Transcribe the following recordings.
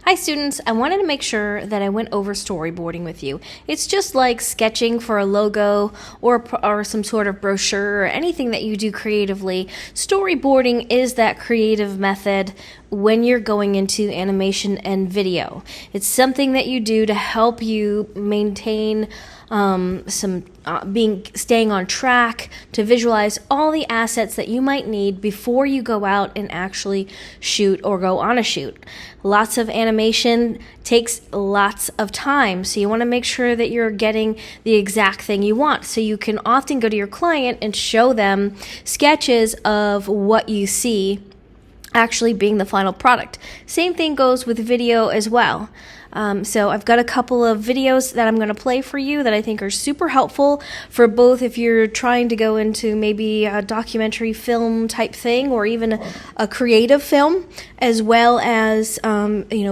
Hi students, I wanted to make sure that I went over storyboarding with you. It's just like sketching for a logo or some sort of brochure or anything that you do creatively. Storyboarding is that creative method when you're going into animation and video. It's something that you do to help you maintain staying on track, to visualize all the assets that you might need before you go out and actually shoot or go on a shoot. Lots of animation takes lots of time, so you want to make sure that you're getting the exact thing you want. So you can often go to your client and show them sketches of what you see actually being the final product. Same thing goes with video as well. So I've got a couple of videos that I'm going to play for you that I think are super helpful for both if you're trying to go into maybe a documentary film type thing or even a creative film, as well as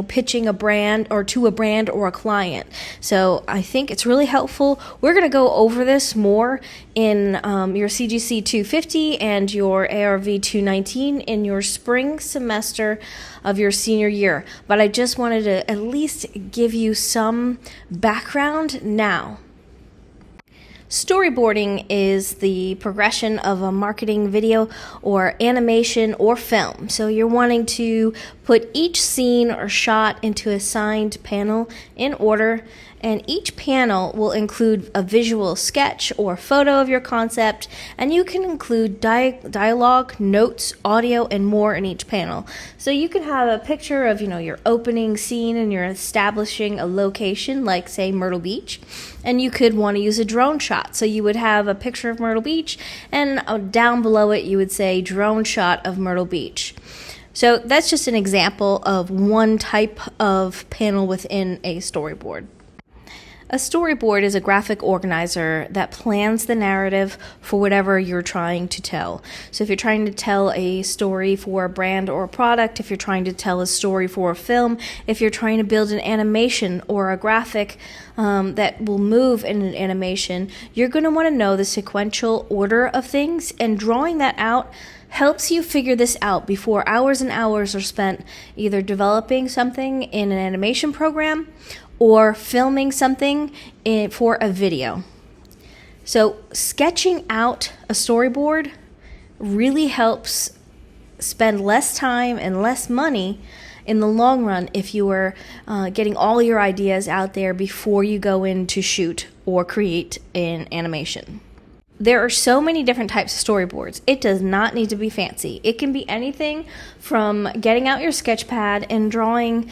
pitching a brand or to a brand or a client. So I think it's really helpful. We're going to go over this more in your CGC 250 and your ARV 219 in your spring semester of your senior year. But I just wanted to at least give you some background now. Storyboarding is the progression of a marketing video or animation or film. So you're wanting to put each scene or shot into a assigned panel in order, and each panel will include a visual sketch or photo of your concept, and you can include dialogue, notes, audio, and more in each panel. So you can have a picture of your opening scene and you're establishing a location like, say, Myrtle Beach, and you could want to use a drone shot. So you would have a picture of Myrtle Beach, and down below it you would say drone shot of Myrtle Beach. So that's just an example of one type of panel within a storyboard. A storyboard is a graphic organizer that plans the narrative for whatever you're trying to tell. So if you're trying to tell a story for a brand or a product, if you're trying to tell a story for a film, if you're trying to build an animation or a graphic that will move in an animation, you're going to want to know the sequential order of things, and drawing that out helps you figure this out before hours and hours are spent either developing something in an animation program or filming something for a video. So sketching out a storyboard really helps spend less time and less money in the long run if you are getting all your ideas out there before you go in to shoot or create an animation. There are so many different types of storyboards. It does not need to be fancy. It can be anything from getting out your sketch pad and drawing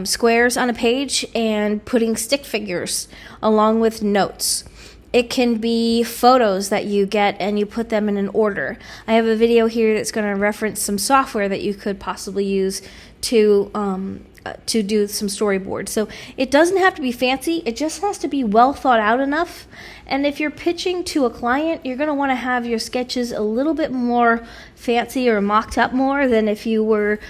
squares on a page and putting stick figures along with notes. It can be photos that you get and you put them in an order. I have a video here that's going to reference some software that you could possibly use to do some storyboards. So it doesn't have to be fancy, it just has to be well thought out enough. And if you're pitching to a client, you're going to want to have your sketches a little bit more fancy or mocked up more than if you were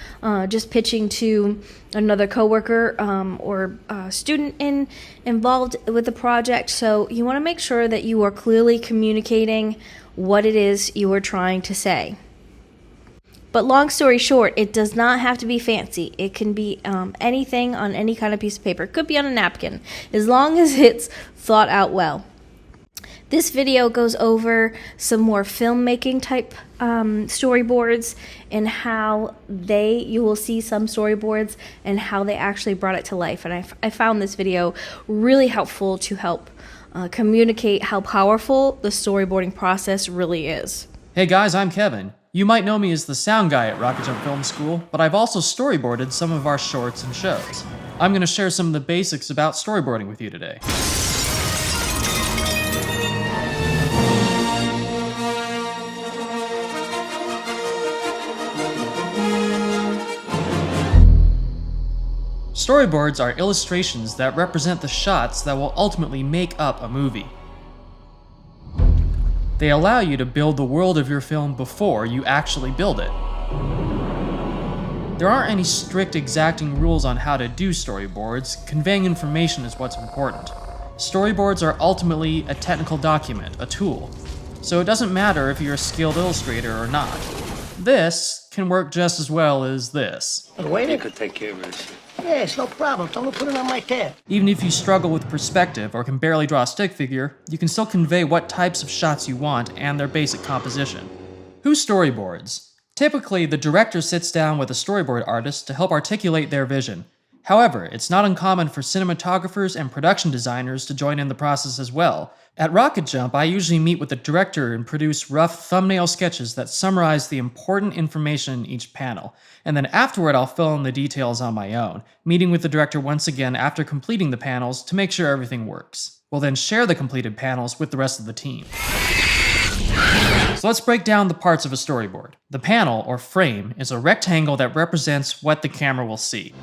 just pitching to another coworker or student involved with the project. So you want to make sure that you are clearly communicating what it is you are trying to say. But long story short, it does not have to be fancy. It can be anything on any kind of piece of paper. It could be on a napkin, as long as it's thought out well. This video goes over some more filmmaking type storyboards and how you will see some storyboards and how they actually brought it to life. And I found this video really helpful to help communicate how powerful the storyboarding process really is. Hey guys, I'm Kevin. You might know me as the sound guy at Rocket Jump Film School, but I've also storyboarded some of our shorts and shows. I'm going to share some of the basics about storyboarding with you today. Storyboards are illustrations that represent the shots that will ultimately make up a movie. They allow you to build the world of your film before you actually build it. There aren't any strict exacting rules on how to do storyboards. Conveying information is what's important. Storyboards are ultimately a technical document, a tool. So it doesn't matter if you're a skilled illustrator or not. This can work just as well as this. Wait, could take care of this. Yeah, it's no problem. Tell him to put it on my tab. Even if you struggle with perspective or can barely draw a stick figure, you can still convey what types of shots you want and their basic composition. Who storyboards? Typically, the director sits down with a storyboard artist to help articulate their vision. However, it's not uncommon for cinematographers and production designers to join in the process as well. At Rocket Jump, I usually meet with the director and produce rough thumbnail sketches that summarize the important information in each panel, and then afterward I'll fill in the details on my own, meeting with the director once again after completing the panels to make sure everything works. We'll then share the completed panels with the rest of the team. So let's break down the parts of a storyboard. The panel, or frame, is a rectangle that represents what the camera will see.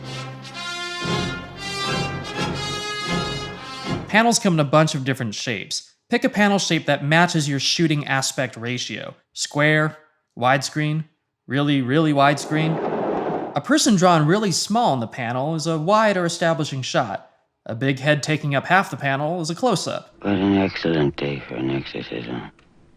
Panels come in a bunch of different shapes. Pick a panel shape that matches your shooting aspect ratio. Square, widescreen, really widescreen. A person drawn really small in the panel is a wide or establishing shot. A big head taking up half the panel is a close-up. What an excellent day for an exorcism.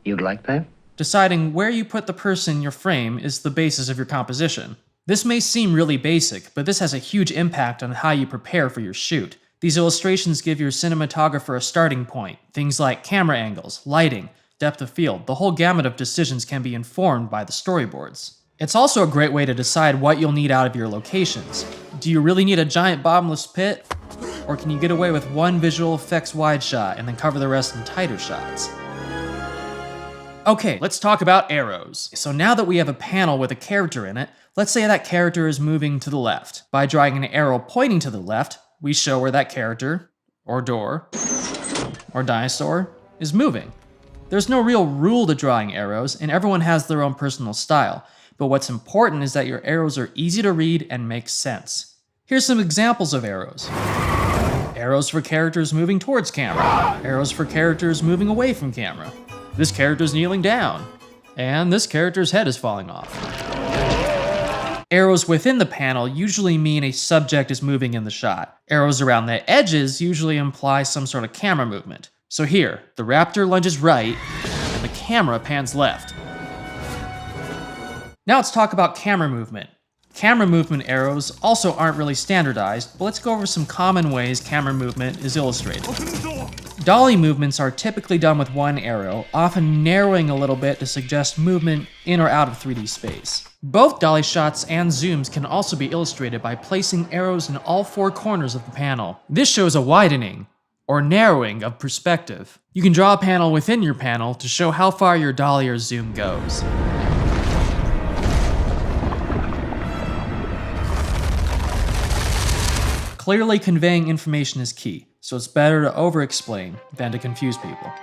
You'd like that? Deciding where you put the person in your frame is the basis of your composition. This may seem really basic, but this has a huge impact on how you prepare for your shoot. These illustrations give your cinematographer a starting point. Things like camera angles, lighting, depth of field, the whole gamut of decisions can be informed by the storyboards. It's also a great way to decide what you'll need out of your locations. Do you really need a giant bottomless pit? Or can you get away with one visual effects wide shot and then cover the rest in tighter shots? Okay, let's talk about arrows. So now that we have a panel with a character in it, let's say that character is moving to the left. By drawing an arrow pointing to the left, we show where that character, or door, or dinosaur is moving. There's no real rule to drawing arrows, and everyone has their own personal style, but what's important is that your arrows are easy to read and make sense. Here's some examples of arrows. Arrows for characters moving towards camera. Arrows for characters moving away from camera. This character's kneeling down, and this character's head is falling off. Arrows within the panel usually mean a subject is moving in the shot. Arrows around the edges usually imply some sort of camera movement. So here, the raptor lunges right, and the camera pans left. Now let's talk about camera movement. Camera movement arrows also aren't really standardized, but let's go over some common ways camera movement is illustrated. Dolly movements are typically done with one arrow, often narrowing a little bit to suggest movement in or out of 3D space. Both dolly shots and zooms can also be illustrated by placing arrows in all four corners of the panel. This shows a widening, or narrowing, of perspective. You can draw a panel within your panel to show how far your dolly or zoom goes. Clearly conveying information is key, so it's better to over-explain than to confuse people.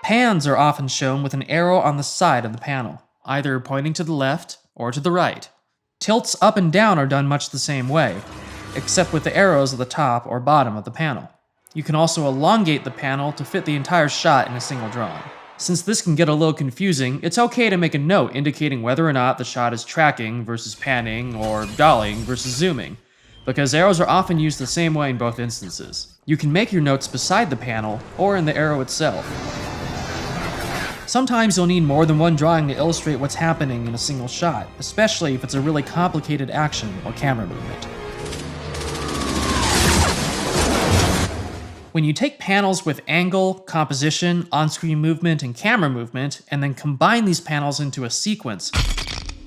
Pans are often shown with an arrow on the side of the panel, either pointing to the left or to the right. Tilts up and down are done much the same way, except with the arrows at the top or bottom of the panel. You can also elongate the panel to fit the entire shot in a single drawing. Since this can get a little confusing, it's okay to make a note indicating whether or not the shot is tracking versus panning or dollying versus zooming, because arrows are often used the same way in both instances. You can make your notes beside the panel or in the arrow itself. Sometimes you'll need more than one drawing to illustrate what's happening in a single shot, especially if it's a really complicated action or camera movement. When you take panels with angle, composition, on-screen movement, and camera movement, and then combine these panels into a sequence,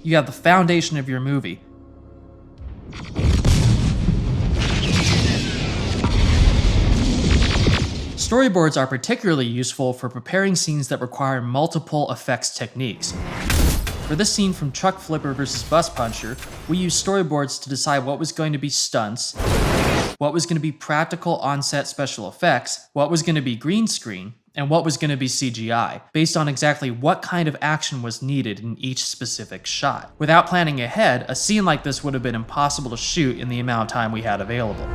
you have the foundation of your movie. Storyboards are particularly useful for preparing scenes that require multiple effects techniques. For this scene from Truck Flipper vs. Bus Puncher, we used storyboards to decide what was going to be stunts, what was going to be practical on-set special effects, what was going to be green screen, and what was going to be CGI, based on exactly what kind of action was needed in each specific shot. Without planning ahead, a scene like this would have been impossible to shoot in the amount of time we had available.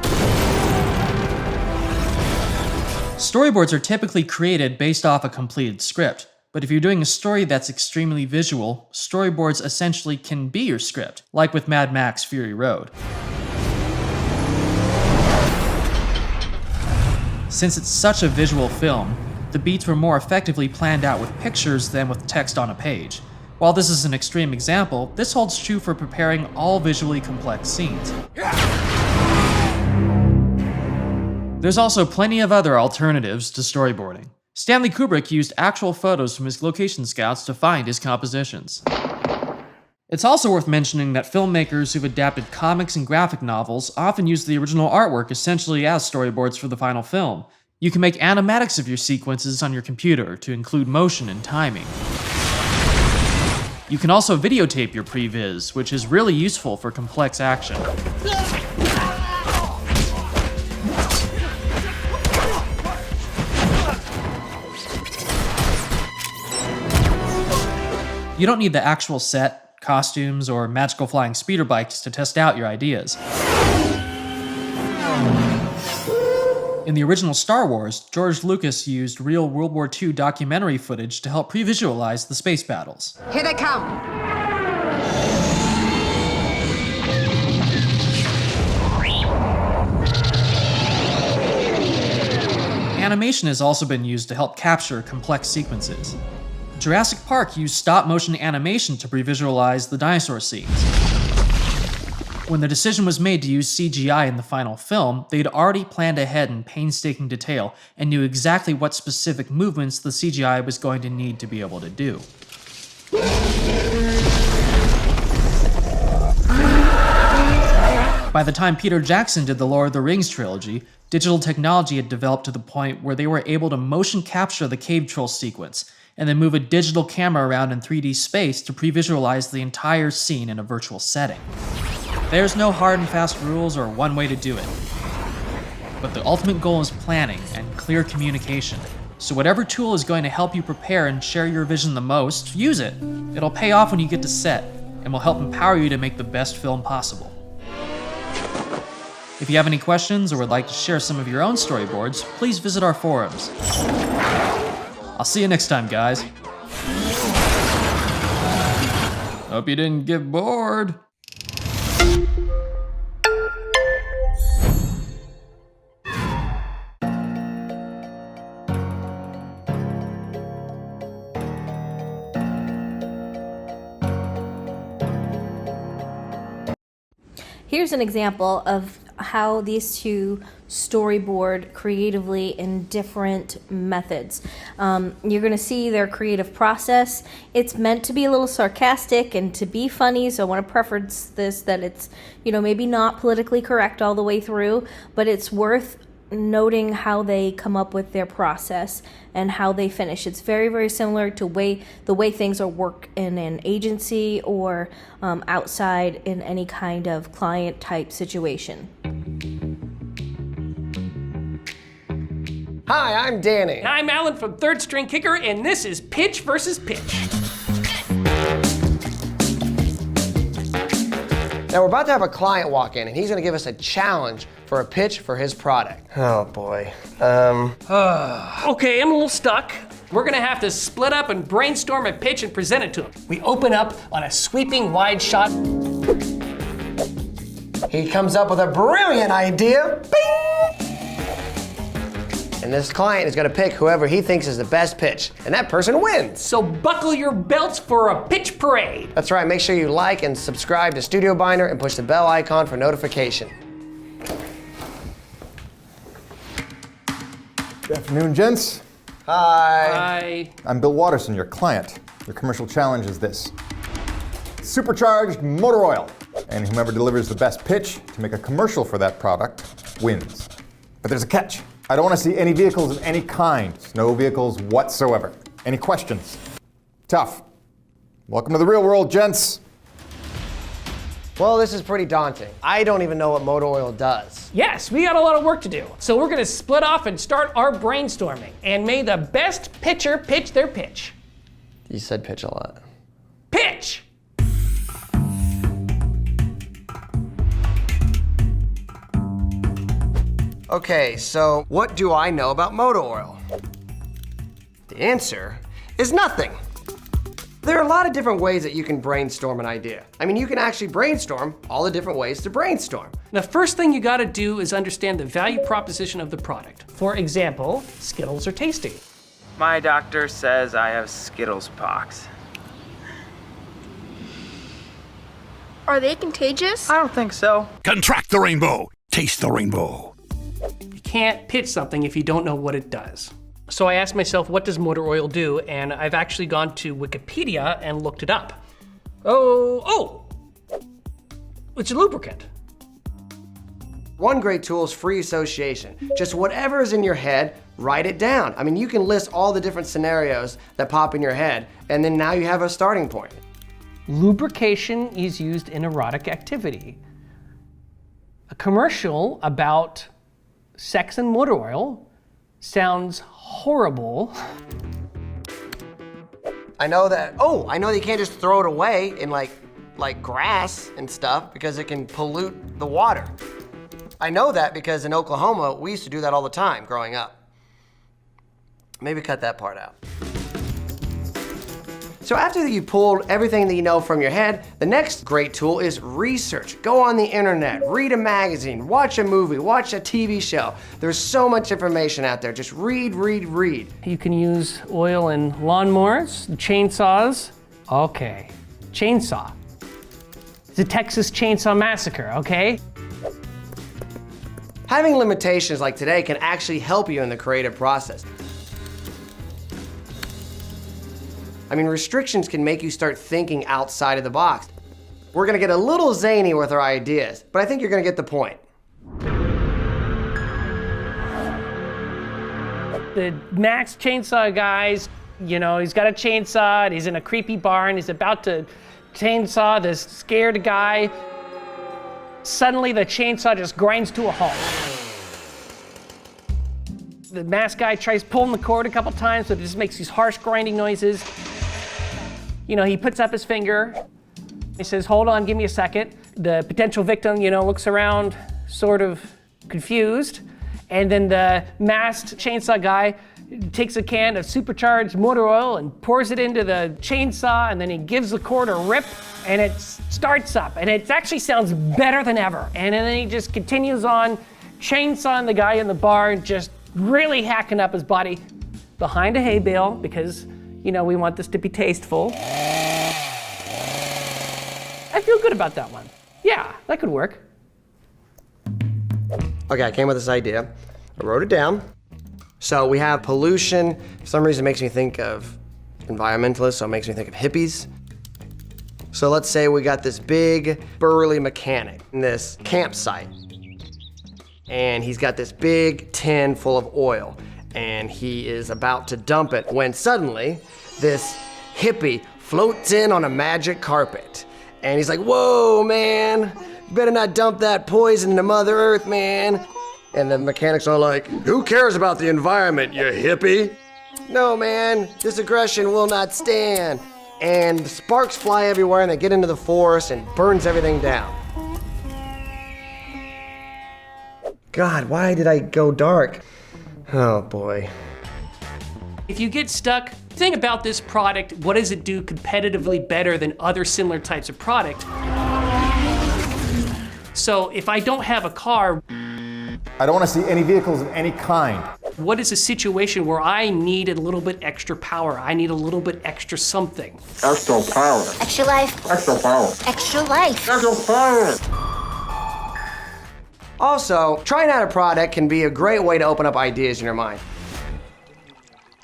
Storyboards are typically created based off a completed script, but if you're doing a story that's extremely visual, storyboards essentially can be your script, like with Mad Max Fury Road. Since it's such a visual film, the beats were more effectively planned out with pictures than with text on a page. While this is an extreme example, this holds true for preparing all visually complex scenes. There's also plenty of other alternatives to storyboarding. Stanley Kubrick used actual photos from his location scouts to find his compositions. It's also worth mentioning that filmmakers who've adapted comics and graphic novels often use the original artwork essentially as storyboards for the final film. You can make animatics of your sequences on your computer to include motion and timing. You can also videotape your previs, which is really useful for complex action. You don't need the actual set, costumes, or magical flying speeder bikes to test out your ideas. In the original Star Wars, George Lucas used real World War II documentary footage to help pre-visualize the space battles. Here they come. Animation has also been used to help capture complex sequences. Jurassic Park used stop-motion animation to pre-visualize the dinosaur scenes. When the decision was made to use CGI in the final film, they'd already planned ahead in painstaking detail and knew exactly what specific movements the CGI was going to need to be able to do. By the time Peter Jackson did the Lord of the Rings trilogy, digital technology had developed to the point where they were able to motion capture the cave troll sequence, and then move a digital camera around in 3D space to pre-visualize the entire scene in a virtual setting. There's no hard and fast rules or one way to do it. But the ultimate goal is planning and clear communication. So whatever tool is going to help you prepare and share your vision the most, use it. It'll pay off when you get to set, and will help empower you to make the best film possible. If you have any questions or would like to share some of your own storyboards, please visit our forums. I'll see you next time, guys. Hope you didn't get bored. Here's an example of how these two storyboard creatively in different methods. You're going to see their creative process. It's meant to be a little sarcastic and to be funny, so I want to preference this that it's, maybe not politically correct all the way through, but it's worth noting how they come up with their process and how they finish. It's very, very similar to the way things are work in an agency or outside in any kind of client type situation. Hi, I'm Danny. And I'm Alan from Third String Kicker, and this is Pitch versus Pitch. Now we're about to have a client walk in, and he's gonna give us a challenge for a pitch for his product. Oh boy. Okay, I'm a little stuck. We're gonna have to split up and brainstorm a pitch and present it to him. We open up on a sweeping wide shot. He comes up with a brilliant idea. Bing! And this client is gonna pick whoever he thinks is the best pitch, and that person wins. So buckle your belts for a pitch parade. That's right, make sure you like and subscribe to Studio Binder and push the bell icon for notification. Good afternoon, gents. Hi. I'm Bill Watterson, your client. Your commercial challenge is this: supercharged motor oil. And whomever delivers the best pitch to make a commercial for that product wins. But there's a catch. I don't want to see any vehicles of any kind. No vehicles whatsoever. Any questions? Tough. Welcome to the real world, gents. Well, this is pretty daunting. I don't even know what motor oil does. Yes, we got a lot of work to do. So we're gonna split off and start our brainstorming. And may the best pitcher pitch their pitch. You said pitch a lot. Pitch! Okay, so what do I know about motor oil? The answer is nothing. There are a lot of different ways that you can brainstorm an idea. I mean, you can actually brainstorm all the different ways to brainstorm. The first thing you gotta do is understand the value proposition of the product. For example, Skittles are tasty. My doctor says I have Skittles pox. Are they contagious? I don't think so. Contract the rainbow. Taste the rainbow. You can't pitch something if you don't know what it does. So I asked myself, what does motor oil do? And I've actually gone to Wikipedia and looked it up. Oh, it's a lubricant. One great tool is free association. Just whatever is in your head, write it down. I mean, you can list all the different scenarios that pop in your head, and then now you have a starting point. Lubrication is used in erotic activity. A commercial about sex and motor oil sounds horrible. I know that you can't just throw it away in like grass and stuff because it can pollute the water. I know that because in Oklahoma, we used to do that all the time growing up. Maybe cut that part out. So after you pulled everything that you know from your head, the next great tool is research. Go on the internet, read a magazine, watch a movie, watch a TV show. There's so much information out there. Just read, read, read. You can use oil in lawnmowers, chainsaws. Okay, chainsaw. It's a Texas Chainsaw Massacre, okay? Having limitations like today can actually help you in the creative process. I mean, restrictions can make you start thinking outside of the box. We're gonna get a little zany with our ideas, but I think you're gonna get the point. The Max Chainsaw guys, you know, he's got a chainsaw, and he's in a creepy barn, he's about to chainsaw this scared guy. Suddenly the chainsaw just grinds to a halt. The masked guy tries pulling the cord a couple times, but it just makes these harsh grinding noises. You know, he puts up his finger. He says, hold on, give me a second. The potential victim, you know, looks around sort of confused. And then the masked chainsaw guy takes a can of supercharged motor oil and pours it into the chainsaw, and then he gives the cord a rip, and it starts up. And it actually sounds better than ever. And then he just continues on chainsawing the guy in the barn, just really hacking up his body behind a hay bale because, you know, we want this to be tasteful. I feel good about that one. Yeah, that could work. Okay, I came with this idea. I wrote it down. So we have pollution. For some reason it makes me think of environmentalists, so it makes me think of hippies. So let's say we got this big, burly mechanic in this campsite. And he's got this big tin full of oil. And he is about to dump it when suddenly this hippie floats in on a magic carpet. And he's like, whoa, man, you better not dump that poison into Mother Earth, man. And the mechanics are like, who cares about the environment, you hippie? No, man, this aggression will not stand. And the sparks fly everywhere and they get into the forest and burns everything down. God, why did I go dark? Oh boy. If you get stuck, think about this product. What does it do competitively better than other similar types of product? So if I don't have a car, I don't want to see any vehicles of any kind. what is a situation where I need a little bit extra power? I need a little bit extra something. Extra power. Extra life. Extra power. Extra life. Extra power. Also, trying out a product can be a great way to open up ideas in your mind.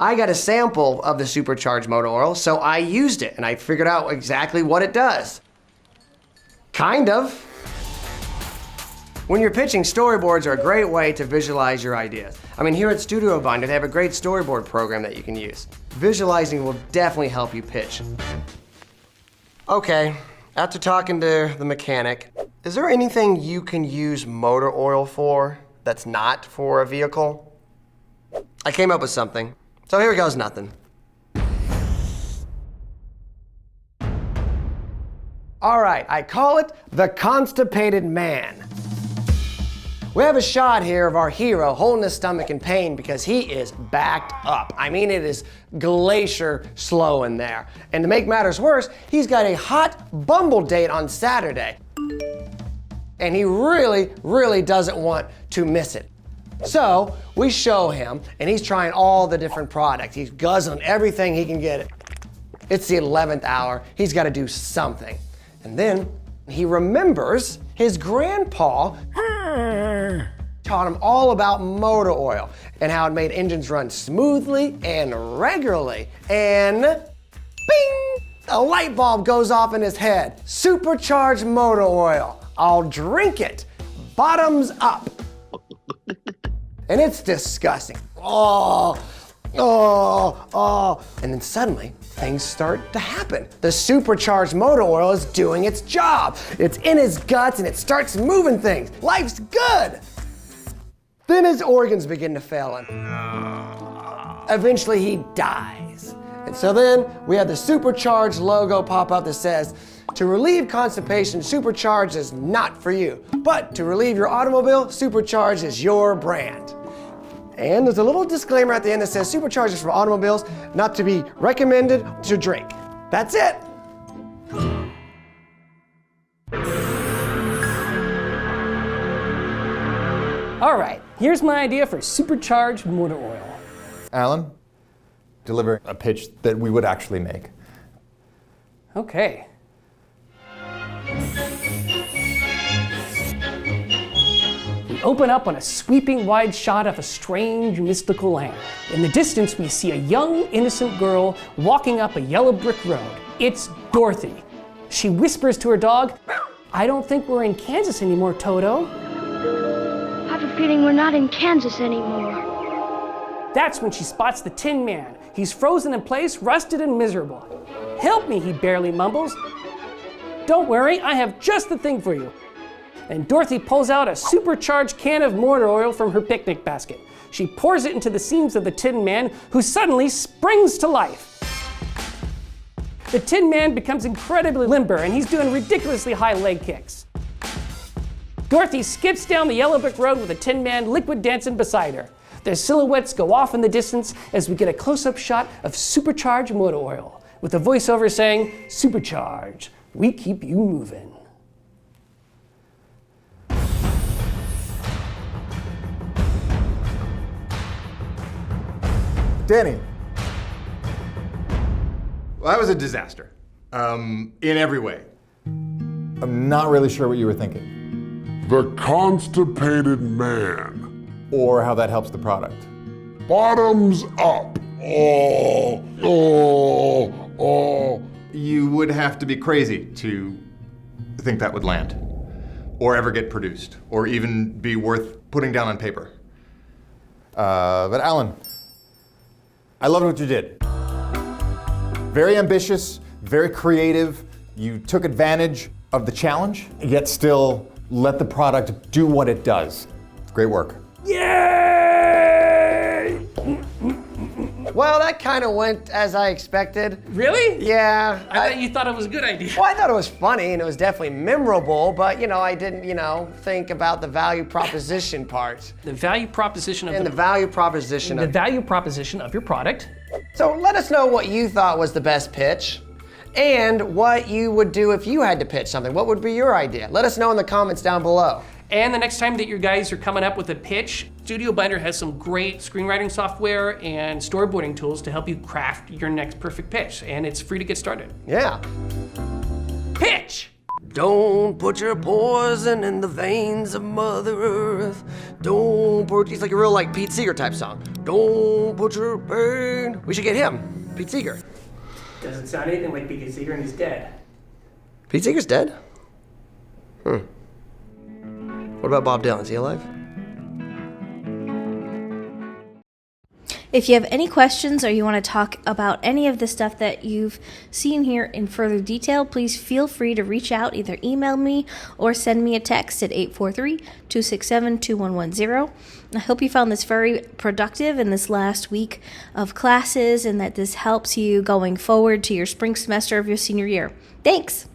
I got a sample of the supercharged motor oil, so I used it and I figured out exactly what it does. Kind of. When you're pitching, storyboards are a great way to visualize your ideas. I mean, here at Studio Binder, they have a great storyboard program that you can use. Visualizing will definitely help you pitch. Okay, after talking to the mechanic, is there anything you can use motor oil for that's not for a vehicle? I came up with something. So here goes nothing. All right, I call it the Constipated Man. We have a shot here of our hero holding his stomach in pain because he is backed up. I mean, it is glacier slow in there. And to make matters worse, he's got a hot Bumble date on Saturday. And he really, really doesn't want to miss it. So we show him, and he's trying all the different products. He's guzzling everything he can get. It's the 11th hour. He's got to do something. And then He remembers his grandpa taught him all about motor oil and how it made engines run smoothly and regularly. And bing! A light bulb goes off in his head. Supercharged motor oil. I'll drink it. Bottoms up. And it's disgusting. Oh. And then suddenly, things start to happen. The supercharged motor oil is doing its job. It's in his guts and it starts moving things. Life's good. Then his organs begin to fail him. Eventually he dies. And so then we have the supercharged logo pop up that says, to relieve constipation, Supercharged is not for you. But to relieve your automobile, Supercharged is your brand. And there's a little disclaimer at the end that says Supercharged is for automobiles, not to be recommended to drink. That's it. All right, here's my idea for supercharged motor oil. Alan, deliver a pitch that we would actually make. Okay. We open up on a sweeping wide shot of a strange, mystical land. In the distance, we see a young, innocent girl walking up a yellow brick road. It's Dorothy. She whispers to her dog, "I don't think we're in Kansas anymore, Toto." I have a feeling we're not in Kansas anymore. That's when she spots the Tin Man. He's frozen in place, rusted and miserable. "Help me," he barely mumbles. "Don't worry, I have just the thing for you." And Dorothy pulls out a supercharged can of motor oil from her picnic basket. She pours it into the seams of the Tin Man, who suddenly springs to life. The Tin Man becomes incredibly limber, and he's doing ridiculously high leg kicks. Dorothy skips down the yellow brick road with the Tin Man liquid dancing beside her. Their silhouettes go off in the distance as we get a close-up shot of supercharged motor oil, with a voiceover saying, "Supercharged, we keep you moving." Danny. Well, that was a disaster. In every way. I'm not really sure what you were thinking. The constipated man. Or how that helps the product. Bottoms up. Oh. You would have to be crazy to think that would land. Or ever get produced. Or even be worth putting down on paper. But Alan, I loved what you did. Very ambitious, very creative. You took advantage of the challenge, yet still let the product do what it does. Great work. Yay! Well, that kind of went as I expected. Really? Yeah. I thought you thought it was a good idea. Well, I thought it was funny and it was definitely memorable, but I didn't, think about the value proposition part. The value proposition of The value proposition the value proposition of your product. So let us know what you thought was the best pitch and what you would do if you had to pitch something. What would be your idea? Let us know in the comments down below. And the next time that you guys are coming up with a pitch, Studio Blender has some great screenwriting software and storyboarding tools to help you craft your next perfect pitch. And it's free to get started. Yeah. Pitch! Don't put your poison in the veins of Mother Earth. Don't put, it's like a real Pete Seeger type song. Don't put your pain. We should get him, Pete Seeger. Doesn't sound anything like Pete Seeger, and he's dead. Pete Seeger's dead? What about Bob Dylan? Is he alive? If you have any questions or you want to talk about any of the stuff that you've seen here in further detail, please feel free to reach out, either email me or send me a text at 843-267-2110. I hope you found this very productive in this last week of classes and that this helps you going forward to your spring semester of your senior year. Thanks!